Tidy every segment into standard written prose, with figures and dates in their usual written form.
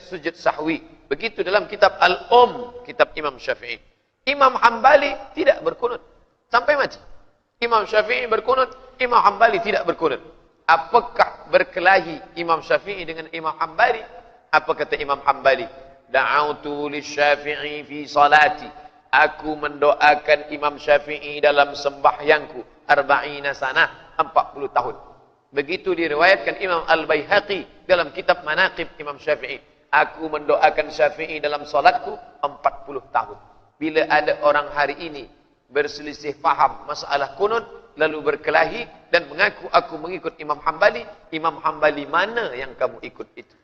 sujud sahwi. Begitu dalam kitab kitab Imam Syafi'i. Imam Hambali tidak berkunut sampai mati. Imam Syafi'i berkunut, Imam Hambali tidak berkunut. Apakah berkelahi Imam Syafi'i dengan Imam Hambali? Apa kata Imam Hambali? Da'autu lisyafi'i fi salati. Aku mendoakan Imam Syafi'i dalam sembahyangku 40 sanah, 40 tahun. Begitu diriwayatkan Imam Al-Baihaqi dalam kitab Manaqib Imam Syafi'i. Aku mendoakan Syafi'i dalam salatku 40 tahun. Bila ada orang hari ini berselisih faham masalah kunut, lalu berkelahi dan mengaku aku mengikut Imam Hambali, Imam Hambali mana yang kamu ikut itu?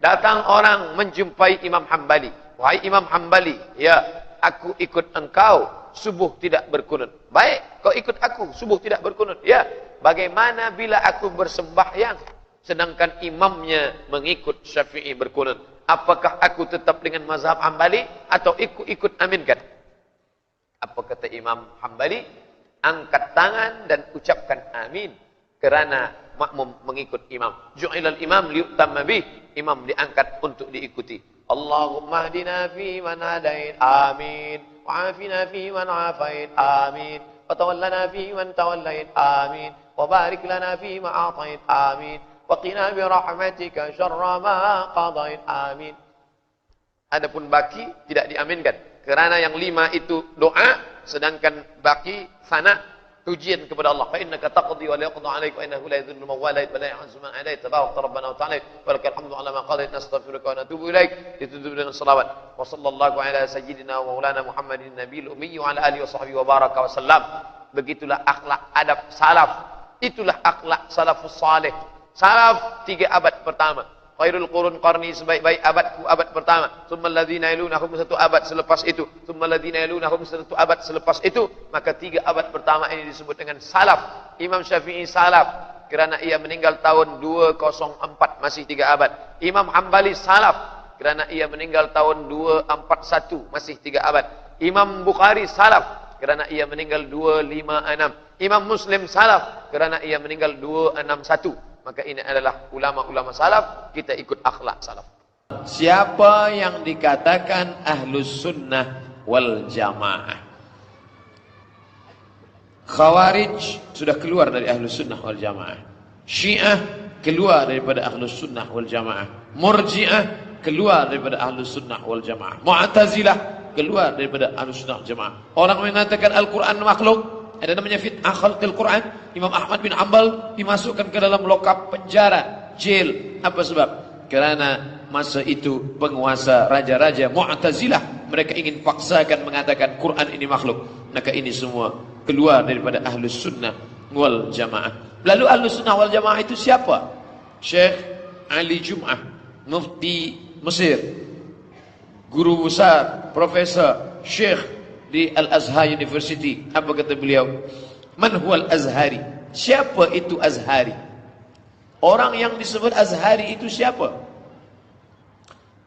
Datang orang menjumpai Imam Hambali. Wahai Imam Hambali, ya, aku ikut engkau, subuh tidak berkunut. Baik, kau ikut aku, subuh tidak berkunut. Ya, bagaimana bila aku bersembahyang, sedangkan imamnya mengikut Syafi'i berkunut? Apakah aku tetap dengan mazhab Hambali atau ikut aminkan? Apa kata Imam Hambali? Angkat tangan dan ucapkan amin. Kerana makmum mengikut imam. Ju'ilal imam liyutamma bih. Imam diangkat untuk diikuti. Allahumma hdina fi man hadait. Amin. Wa'afina fi man afait. Amin. Wa tawallana fi man tawallait. Amin. Wa barik lana fi ma a'tait. Amin. Wa qina bi rahmatika syarra ma qadait. Amin. Adapun baki tidak diaminkan. Kerana yang 5 itu doa, sedangkan baki sana pujian kepada Allah. Fa innaka taqdi wa la yuqda 'alaika wa innahu la yadhillu man walait wa la yu'izzu man adait. Tabarakta rabbana wa ta'ala wa lakal hamdu 'ala ma qadait. Nastaghfiruka wa natubu ilaik. Ditutup dengan salawat. Wa sallallahu ala sayyidina wa maulana Muhammadin nabiyil ummi wa ala alihi wa sahbihi wa baraka wa sallam. Begitulah akhlak adab salaf. Itulah akhlak salafus salih. Salaf 3 abad pertama. Khairul qurun qarni, sebaik-baik abadku abad pertama. Tsummal ladzina yalunahum, 1 abad selepas itu. Tsummal ladzina yalunahum, 1 abad selepas itu. Maka 3 abad pertama ini disebut dengan salaf. Imam Syafi'i salaf kerana ia meninggal tahun 204, masih 3 abad. Imam Hambali salaf kerana ia meninggal tahun 241, masih 3 abad. Imam Bukhari salaf kerana ia meninggal 256. Imam Muslim salaf kerana ia meninggal 261. Maka ini adalah ulama-ulama salaf, kita ikut akhlak salaf. Siapa yang dikatakan ahlus sunnah wal jamaah? Khawarij sudah keluar dari ahlus sunnah wal jamaah. Syiah keluar daripada ahlus sunnah wal jamaah. Murji'ah keluar daripada ahlus sunnah wal jamaah. Mu'tazilah keluar daripada ahlus sunnah wal jamaah. Orang mengatakan Al-Quran makhluk, ada namanya fitnah khalqil Quran. Imam Ahmad bin Hanbal dimasukkan ke dalam lokap penjara, jail. Apa sebab? Kerana masa itu penguasa raja-raja Mu'tazilah, mereka ingin paksakan mengatakan Quran ini makhluk. Maka ini semua keluar daripada ahlus sunnah wal jamaah. Lalu ahlus sunnah wal jamaah itu siapa? Syekh Ali Jum'ah, mufti Mesir, guru besar, profesor, syekh di Al-Azhar University. Apa kata beliau? Man huwal Azhari? Siapa itu Azhari? Orang yang disebut Azhari itu siapa?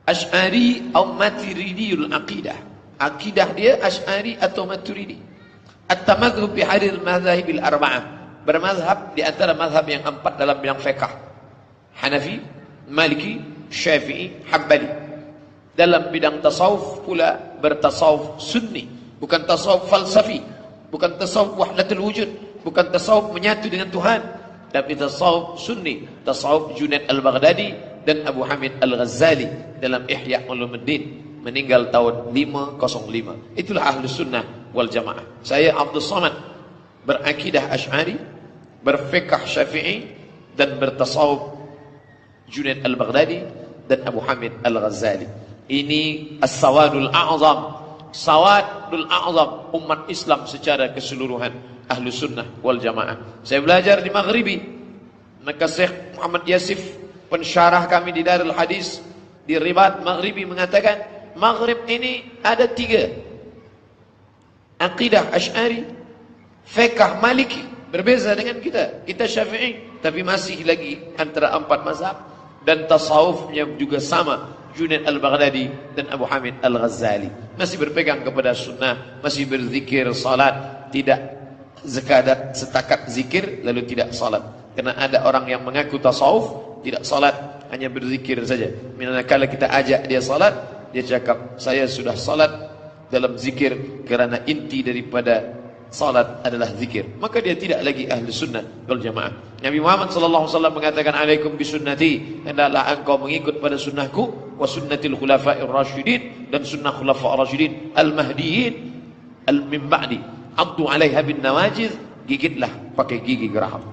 Asy'ari atau Maturidiyul aqidah. Akidah dia Asy'ari atau Maturidi. At-tamadhhub bi hadir madhahibil arba'ah. Bermazhab di antara mazhab yang 4 dalam bidang fiqh. Hanafi, Maliki, Syafi'i, Hambali. Dalam bidang tasawuf pula bertasawuf sunni. Bukan tasawuf falsafi, bukan tasawuf wahdatul wujud, bukan tasawuf menyatu dengan Tuhan, tapi tasawuf sunni, tasawuf Junaid al-Baghdadi dan Abu Hamid al-Ghazali dalam Ihya Ulumuddin, meninggal tahun 505. Itulah ahlus sunnah wal jamaah. Saya Abdul Samad, berakidah Asy'ari, berfiqh Syafi'i dan bertasawuf Junaid al-Baghdadi dan Abu Hamid al-Ghazali. Ini as-sawadul a'zam, sawadul a'zam umat Islam secara keseluruhan, ahlus sunnah wal jamaah. Saya belajar di Maghribi, maka Syekh Muhammad Yasif, pensyarah kami di Darul Hadis di Ribat Maghribi, mengatakan Maghrib ini ada 3: aqidah Asy'ari, fiqh Maliki. Berbeza dengan kita Syafi'i, tapi masih lagi antara 4 mazhab, dan tasawufnya juga sama, Junaid al-Baghdadi dan Abu Hamid al-Ghazali. Masih berpegang kepada sunnah, masih berzikir, salat, tidak sekadar setakat zikir lalu tidak salat. Karena ada orang yang mengaku tasawuf, tidak salat, hanya berzikir saja. Manakala kita ajak dia salat, dia cakap, saya sudah salat dalam zikir, kerana inti daripada salat adalah zikir. Maka dia tidak lagi ahli sunnah wal jamaah. Nabi Muhammad sallallahu alaihi wasallam mengatakan, alaikum bisunnati, hendaklah engkau mengikut pada sunnahku, wa sunnatil khulafa'ir rasyidin, dan sunnah khulafa'ir rasyidin al-mahdiyin al-min ba'di, addu 'alaiha bin nawajiz, gigitlah pakai gigi geraham.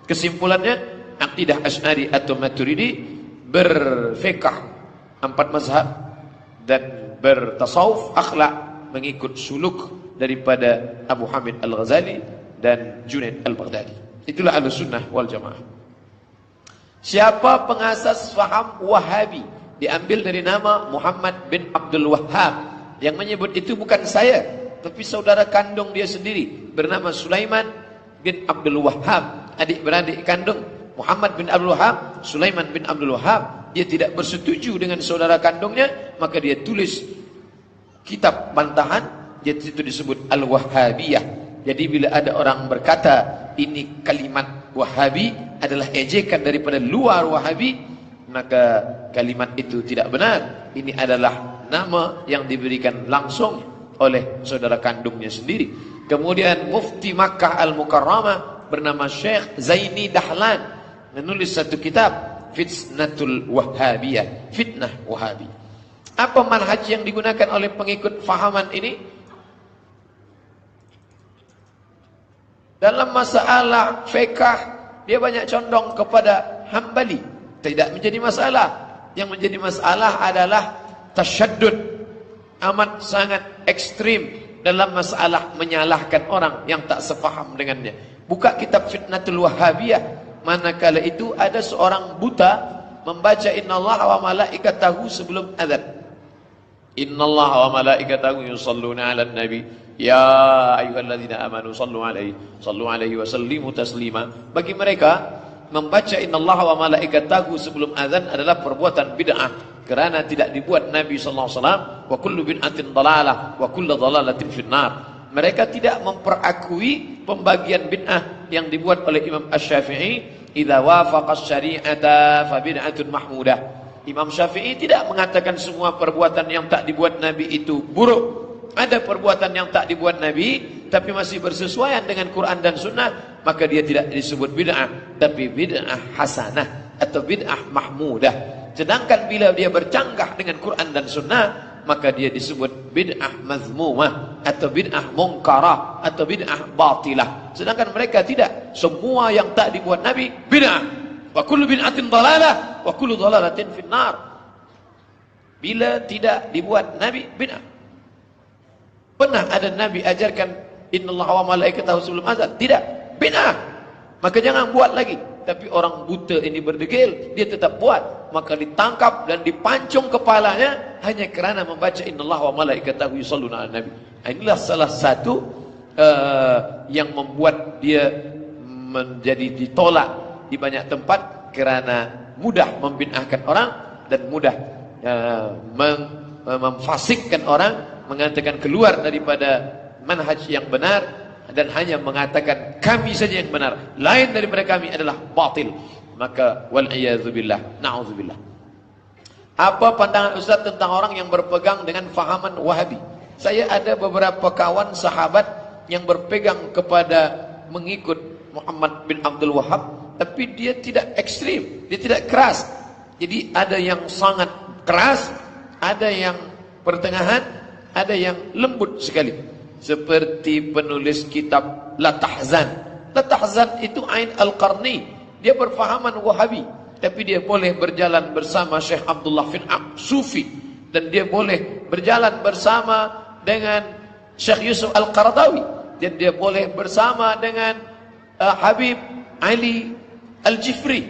Kesimpulannya, akidah Asy'ari atau Maturidi berfiqh 4 mazhab dan bertasawuf akhlak mengikut suluk daripada Abu Hamid Al-Ghazali dan Junaid Al-Baghdadi. Itulah Ahlussunnah wal Jamaah. Siapa pengasas faham Wahabi? Diambil dari nama Muhammad bin Abdul Wahhab. Yang menyebut itu bukan saya, tapi saudara kandung dia sendiri, bernama Sulaiman bin Abdul Wahhab. Adik-beradik kandung Muhammad bin Abdul Wahhab, Sulaiman bin Abdul Wahhab. Dia tidak bersetuju dengan saudara kandungnya, maka dia tulis kitab bantahan, itu disebut Al-Wahhabiyah. Jadi bila ada orang berkata ini kalimat Wahabi adalah ejekan daripada luar Wahabi, maka kalimat itu tidak benar. Ini adalah nama yang diberikan langsung oleh saudara kandungnya sendiri. Kemudian Mufti Makkah Al-Mukarramah bernama Syekh Zaini Dahlan menulis satu kitab, Fitnatul Wahhabiyah, fitnah Wahabi. Apa manhaj yang digunakan oleh pengikut fahaman ini? Dalam masalah fiqh, dia banyak condong kepada Hambali. Tidak menjadi masalah. Yang menjadi masalah adalah tasyaddud, amat sangat ekstrim dalam masalah menyalahkan orang yang tak sepaham dengannya. Buka kitab Fitnatul Wahhabiyah, manakala itu ada seorang buta membaca innallaha wa malaikatahu sebelum azan. Innallaha wa malaikatahu yusalluna 'alan nabi ya ayyuhalladzina amanu sallu alaihi wa sallimu taslima. Bagi mereka membaca innallaha wa malaikatahu sebelum azan adalah perbuatan bid'ah, kerana tidak dibuat Nabi sallallahu alaihi wasallam. Wa kullu bid'atin dhalalah wa kullu dhalalatin finnar. Mereka tidak memperakui pembagian bid'ah yang dibuat oleh Imam Asy-Syafi'i, idza wafaqa asy-syari'ata fa bid'atun mahmudah. Imam Syafi'i tidak mengatakan semua perbuatan yang tak dibuat Nabi itu buruk. Ada perbuatan yang tak dibuat Nabi tapi masih bersesuaian dengan Quran dan Sunnah, maka dia tidak disebut bid'ah, tapi bid'ah hasanah atau bid'ah mahmudah. Sedangkan bila dia bercanggah dengan Quran dan Sunnah, maka dia disebut bid'ah mazmumah atau bid'ah munkarah atau bid'ah batilah. Sedangkan mereka tidak. Semua yang tak dibuat Nabi bid'ah. Wa kullu bid'atin dhalalah wa kullu dhalalatin finnar. Bila tidak dibuat Nabi bid'ah. Pernah ada Nabi ajarkan innallaha wa malaikatahu sebelum azan? Tidak, bid'ah. Maka jangan buat lagi. Tapi orang buta ini berdegil, dia tetap buat, maka ditangkap dan dipancung kepalanya hanya kerana membaca innallaha wa malaikatahu yusalluna 'alan nabi. Inilah salah satu yang membuat dia menjadi ditolak di banyak tempat, kerana mudah membid'ahkan orang dan mudah memfasikkan orang, mengatakan keluar daripada manhaj yang benar dan hanya mengatakan kami saja yang benar, lain daripada kami adalah batil. Maka wal iyadzu billah, na'udzubillah. Apa pandangan Ustaz tentang orang yang berpegang dengan fahaman Wahabi? Saya ada beberapa kawan sahabat yang berpegang kepada mengikut Muhammad bin Abdul Wahhab, tapi dia tidak ekstrim, dia tidak keras. Jadi ada yang sangat keras, ada yang pertengahan, ada yang lembut sekali. Seperti penulis kitab La Tahzan. La Tahzan itu Ain Al-Qarni. Dia berfahaman Wahabi, tapi dia boleh berjalan bersama Syekh Abdullah bin Sufi, dan dia boleh berjalan bersama dengan Syekh Yusuf Al-Qaradawi, dan dia boleh bersama dengan Habib Ali Al-Jifri.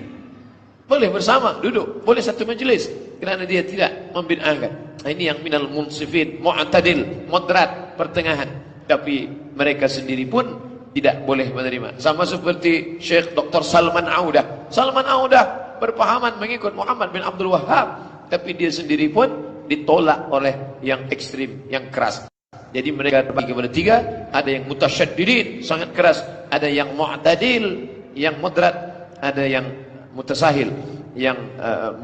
Boleh bersama, duduk, boleh satu majlis, kerana dia tidak membid'ahkan. Ini yang minal munsifin, mu'tadil, moderat, pertengahan. Tapi mereka sendiri pun tidak boleh menerima. Sama seperti Syekh Dr. Salman Audah. Salman Audah berpahaman mengikut Muhammad bin Abdul Wahhab, tapi dia sendiri pun ditolak oleh yang ekstrim, yang keras. Jadi mereka terbagi kepada tiga. Ada yang mutasyaddidin, sangat keras. Ada yang mu'tadil, yang moderat. Ada yang mutasahil, yang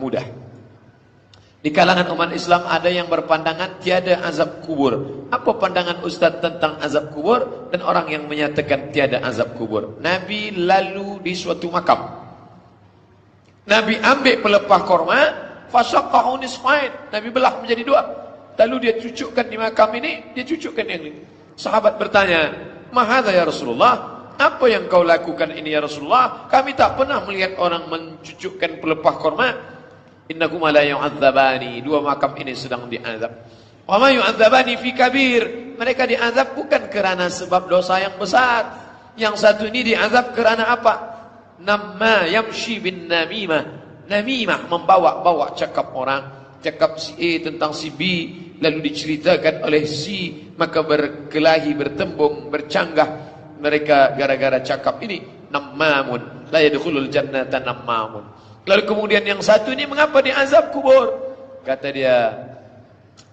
mudah. Di kalangan umat Islam ada yang berpandangan tiada azab kubur. Apa pandangan Ustaz tentang azab kubur dan orang yang menyatakan tiada azab kubur? Nabi lalu di suatu makam. Nabi ambil pelepah korma, fasaqahu nisfain. Nabi belah menjadi dua. Lalu dia cucukkan di makam ini, dia cucukkan yang ini. Sahabat bertanya, "Mahadza ya Rasulullah? Apa yang kau lakukan ini ya Rasulullah? Kami tak pernah melihat orang mencucukkan pelepah korma." Innahuma la yu'adzabani. Dua makam ini sedang diazab. Wa ma yu'adzabani fi kabir. Mereka diazab bukan kerana sebab dosa yang besar. Yang satu ini diazab kerana apa? Namma yamshi bin namimah. Namimah membawa-bawa cakap orang. Cakap si A tentang si B, lalu diceritakan oleh si, maka berkelahi, bertembung, bercanggah mereka gara-gara cakap ini. Nammamun la yadkhulul jannata nammamun. Lalu kemudian yang satu ini mengapa diazab kubur? Kata dia,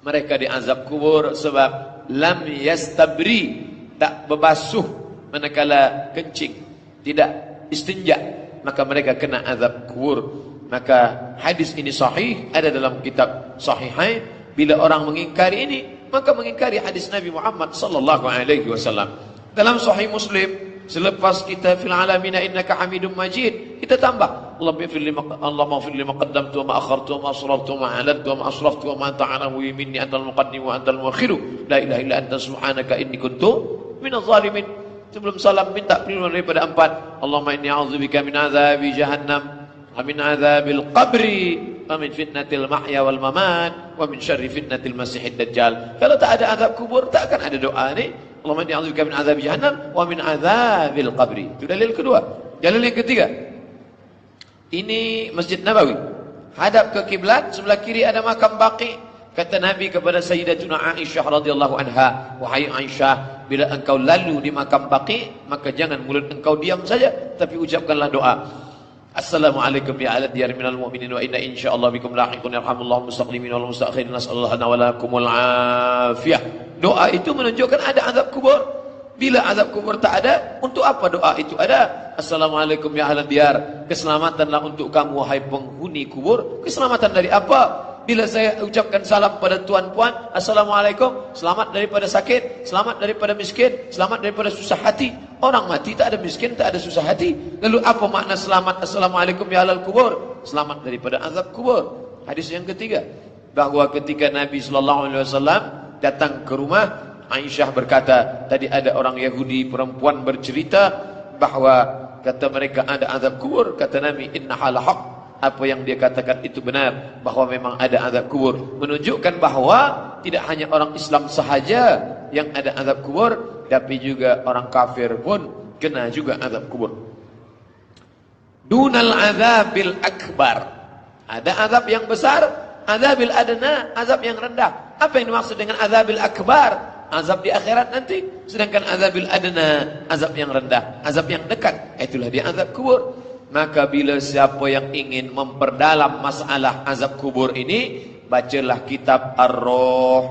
mereka diazab kubur sebab lam yastabri, tak berbasuh manakala kencing, tidak istinja, maka mereka kena azab kubur. Maka hadis ini sahih, ada dalam kitab Sahihain. Bila orang mengingkari ini, maka mengingkari hadis Nabi Muhammad sallallahu alaihi wasallam. Dalam Sahih Muslim, selepas kita fil alamin innaka hamidum majid, kita tambah Allahumma fir lima qaddamtu wa ma akhartu wa ma asrartu wa ma alantu wa ma asraftu wa ma anta a'lamu minni antal muqaddim wa antal muakhir la ilaha illa anta subhanaka inni kuntu minadh zalimin. Sebelum salam minta perlindungan daripada empat. Allahumma inni a'udzubika min azabi jahannam wa min azabil qabri wa min fitnatil mahya wal mamat wa min syarri fitnatil masiihid dajjal. Kalau tak ada azab kubur, tak akan ada doa ni. Allahumma inni a'udzubika min azabi jahannam wa min azabil qabri. Itu dalil kedua. Dalil yang ketiga, ini Masjid Nabawi, hadap ke kiblat, sebelah kiri ada makam Baqi. Kata Nabi kepada Sayyidatuna Aisyah radhiyallahu anha, "Wahai Aisyah, bila engkau lalu di makam Baqi, maka jangan mulut engkau diam saja, tapi ucapkanlah doa. Assalamualaikum ya ahla diyar minal mu'minin wa inna insyaallah bikum lahiqun yarhamullahu mustaqlimin wal mustakhirin nasallallahu lana wa lakumul afiyah." Doa itu menunjukkan ada azab kubur. Bila azab kubur tak ada, untuk apa doa itu ada? Assalamualaikum ya ahla diyar, keselamatanlah untuk kamu wahai penghuni kubur. Keselamatan dari apa? Bila saya ucapkan salam pada tuan-puan, Assalamualaikum, selamat daripada sakit, selamat daripada miskin, selamat daripada susah hati. Orang mati tak ada miskin, tak ada susah hati. Lalu apa makna selamat Assalamualaikum ya ahlal kubur? Selamat daripada azab kubur. Hadis yang ketiga, bahawa ketika Nabi SAW datang ke rumah, Aisyah berkata, tadi ada orang Yahudi perempuan bercerita bahawa kata mereka ada azab kubur. Kata Nabi, innaha lahaq, apa yang dia katakan itu benar, bahawa memang ada azab kubur. Menunjukkan bahawa tidak hanya orang Islam sahaja yang ada azab kubur, tapi juga orang kafir pun kena juga azab kubur. Dunal azabil akbar, ada azab yang besar, azabil adna, azab yang rendah. Apa yang dimaksud dengan azabil akbar? Azab di akhirat nanti. Sedangkan azabil adna, azab yang rendah, azab yang dekat, itulah dia azab kubur. Maka bila siapa yang ingin memperdalam masalah azab kubur ini, bacalah kitab Ar-Ruh.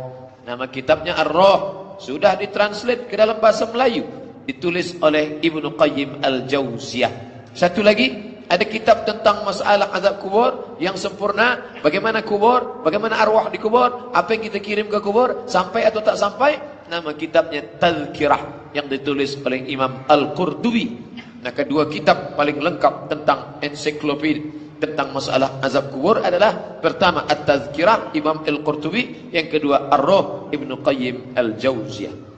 Nama kitabnya Ar-Ruh, sudah ditranslate ke dalam bahasa Melayu, ditulis oleh Ibnu Qayyim Al-Jauziyah. Satu lagi, ada kitab tentang masalah azab kubur yang sempurna. Bagaimana kubur, bagaimana arwah di kubur, apa yang kita kirim ke kubur, sampai atau tak sampai. Nama kitabnya Tazkirah, yang ditulis oleh Imam Al-Qurtubi. Nah, kedua kitab paling lengkap tentang ensiklopedi tentang masalah azab kubur adalah pertama At-Tazkirah Imam Al-Qurtubi, yang kedua Ar-Ruh Ibnu Qayyim Al-Jauziyah.